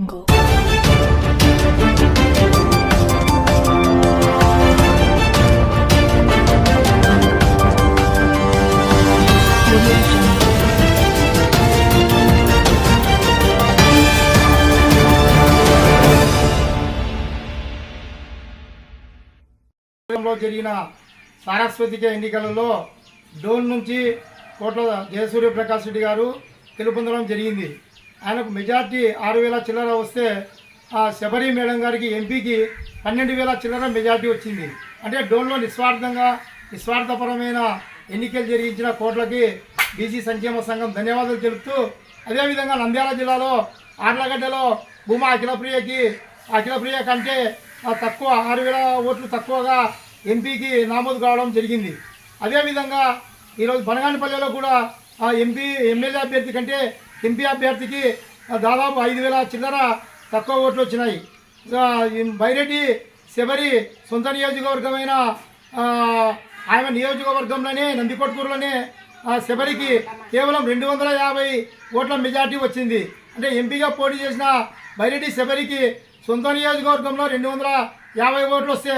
Jungle. జరిగిన సారస్వతిక ఎన్నికలలో డోన్ నుంచి కోట్ల జయసూర్య ప్రకాష్ రెడ్డి గారు గెలుపొందడం జరిగింది. ఆయనకు మెజార్టీ 6,000 చిల్లర వస్తే ఆ శబరి మేడం గారికి ఎంపీకి 12,000 చిల్లర మెజార్టీ వచ్చింది. అంటే డోన్లో నిస్వార్థపరమైన ఎన్నికలు జరిగించిన కోట్లకి బీసీ సంక్షేమ సంఘం ధన్యవాదాలు తెలుపుతూ, అదేవిధంగా నంద్యాల జిల్లాలో ఆర్లగడ్డలో భూమా అఖిలప్రియ కంటే తక్కువ 6,000 ఓట్లు తక్కువగా ఎంపీకి నమోదు కావడం జరిగింది. అదేవిధంగా ఈరోజు బనగానపల్లెలో కూడా ఎమ్మెల్యే అభ్యర్థి కంటే ఎంపీ అభ్యర్థికి దాదాపు 5,000 చిల్లర తక్కువ ఓట్లు వచ్చినాయి. బైరెడ్డి శబరి సొంత నియోజకవర్గమైన ఆయన నియోజకవర్గంలోనే నందికొట్కూరులోనే శబరికి కేవలం 250 ఓట్ల మెజార్టీ వచ్చింది. అంటే ఎంపీగా పోటీ చేసిన బైరెడ్డి శబరికి సొంత నియోజకవర్గంలో 250 ఓట్లు వస్తే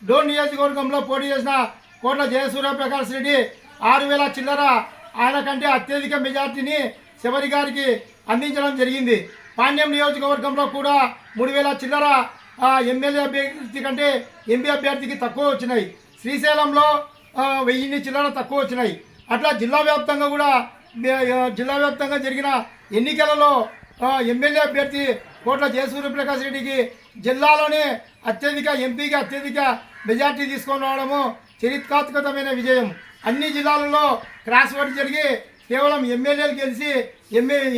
డోన్ నియోజకవర్గంలో పోటీ చేసిన కోట్ల జయసూర్య ప్రకాష్ రెడ్డి 6,000 చిల్లర ఆయన కంటే అత్యధిక మెజార్టీని శబరి గారికి అందించడం జరిగింది. పాండ్యం నియోజకవర్గంలో కూడా 3,000 చిల్లర ఎమ్మెల్యే అభ్యర్థి కంటే ఎంపీ అభ్యర్థికి తక్కువ వచ్చినాయి. శ్రీశైలంలో 1,000 చిల్లర తక్కువ వచ్చినాయి. అట్లా జిల్లా వ్యాప్తంగా జరిగిన ఎన్నికలలో ఎమ్మెల్యే అభ్యర్థి కోట్ల జయసూర్య ప్రకాష్ రెడ్డికి జిల్లాలోనే అత్యధిక ఎంపీకి అత్యధిక మెజార్టీ తీసుకొని రావడము చరిత్రాత్మకమైన విజయం. అన్ని జిల్లాలలో క్రాస్ ఓటు జరిగి కేవలం ఎమ్మెల్యేలు గెలిచి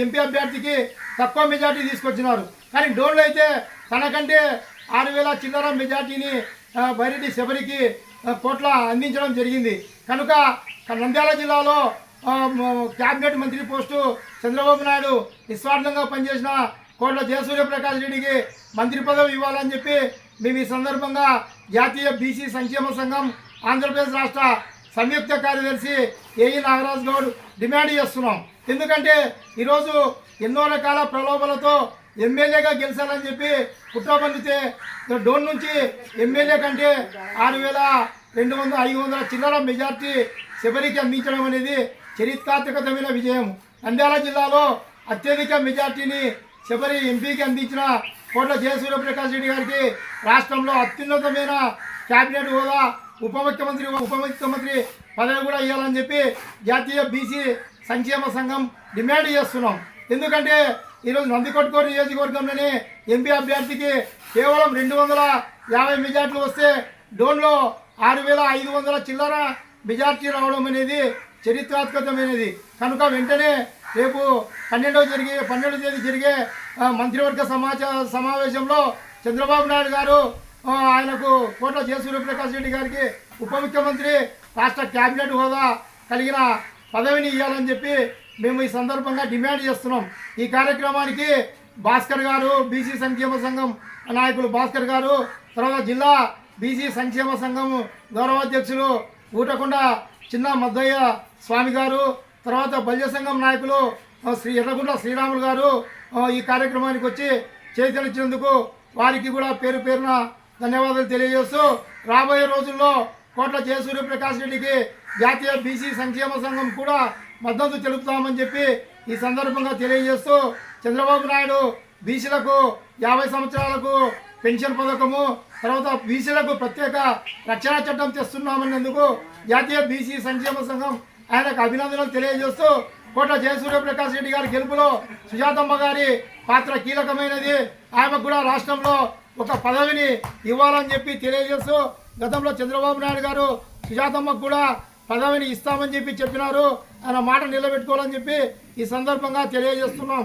ఎంపీ అభ్యర్థికి తక్కువ మెజార్టీ తీసుకొచ్చినారు. కానీ డోన్లో అయితే తనకంటే 6,000 చిల్లర మెజార్టీని బైరెడ్డి శబరికి కోట్ల అందించడం జరిగింది. కనుక నంద్యాల జిల్లాలో క్యాబినెట్ మంత్రి పోస్టు చంద్రబాబు నాయుడు నిస్వార్థంగా పనిచేసిన కోట్ల జయసూర్య ప్రకాష్ రెడ్డికి మంత్రి పదవి ఇవ్వాలని చెప్పి మేము ఈ సందర్భంగా జాతీయ బీసీ సంక్షేమ సంఘం ఆంధ్రప్రదేశ్ రాష్ట్ర సంయుక్త కార్యదర్శి ఏఈ నాగరాజ్ గౌడ్ డిమాండ్ చేస్తున్నాం. ఎందుకంటే ఈరోజు ఎన్నో రకాల ప్రలోభాలతో ఎమ్మెల్యేగా గెలిచాలని చెప్పి కుట్ర పన్నితే డోన్ నుంచి ఎమ్మెల్యే కంటే 6,500 చిల్లర మెజార్టీ శబరికి అందించడం అనేది చరిత్రాత్మకమైన విజయం. నంద్యాల జిల్లాలో అత్యధిక మెజార్టీని శబరి ఎంపీకి అందించిన కోట్ల జయసూర్య ప్రకాష్ రెడ్డి గారికి రాష్ట్రంలో అత్యున్నతమైన క్యాబినెట్ హోదా ఉప ముఖ్యమంత్రి పదవి కూడా ఇవ్వాలని చెప్పి జాతీయ బీసీ సంక్షేమ సంఘం డిమాండ్ చేస్తున్నాం. ఎందుకంటే ఈరోజు నందికొట్కూరు నియోజకవర్గంలోనే ఎంపీ అభ్యర్థికి కేవలం 250 మెజార్టీలు వస్తే డోన్లో 6,500 చిల్లర మెజార్టీ రావడం అనేది చరిత్రాత్మకమైనది. కనుక వెంటనే రేపు 12వ తేదీ జరిగే మంత్రివర్గ సమావేశంలో చంద్రబాబు నాయుడు గారు ఆయనకు కోట్ల జయసూర్య ప్రకాష్ రెడ్డి గారికి ఉప ముఖ్యమంత్రి రాష్ట్ర క్యాబినెట్ హోదా కలిగిన పదవిని ఇవ్వాలని చెప్పి మేము ఈ సందర్భంగా డిమాండ్ చేస్తున్నాం. ఈ కార్యక్రమానికి భాస్కర్ గారు, బీసీ సంక్షేమ సంఘం నాయకులు భాస్కర్ గారు, తర్వాత జిల్లా బీసీ సంక్షేమ సంఘం గౌరవాధ్యక్షులు ఊటకొండ చిన్న మద్దయ్య స్వామి గారు, తర్వాత బల్య సంఘం నాయకులు ఎర్రగుంట్ల శ్రీరాములు గారు ఈ కార్యక్రమానికి వచ్చి చేతనిచ్చినందుకు వారికి కూడా పేరున ధన్యవాదాలు తెలియజేస్తూ, రాబోయే రోజుల్లో కోట్ల జయసూర్య ప్రకాష్ రెడ్డికి జాతీయ బీసీ సంక్షేమ సంఘం కూడా మద్దతు తెలుపుతామని చెప్పి ఈ సందర్భంగా తెలియజేస్తూ, చంద్రబాబు నాయుడు బీసీలకు 50 సంవత్సరాలకు పెన్షన్ పథకము, తర్వాత బీసీలకు ప్రత్యేక రక్షణ చట్టం తెస్తున్నామన్నందుకు జాతీయ బీసీ సంక్షేమ సంఘం ఆయనకు అభినందనలు తెలియజేస్తూ, కోట్ల జయసూర్య ప్రకాష్ రెడ్డి గారి గెలుపులో సుజాతమ్మ గారి పాత్ర కీలకమైనది. ఆమెకు కూడా రాష్ట్రంలో ఒక పదవిని ఇవ్వాలని చెప్పి తెలియజేస్తూ, గతంలో చంద్రబాబు నాయుడు గారు సుజాతమ్మకు కూడా పదవిని ఇస్తామని చెప్పి చెప్పినారు. ఆయన మాట నిలబెట్టుకోవాలని చెప్పి ఈ సందర్భంగా తెలియజేస్తున్నాం.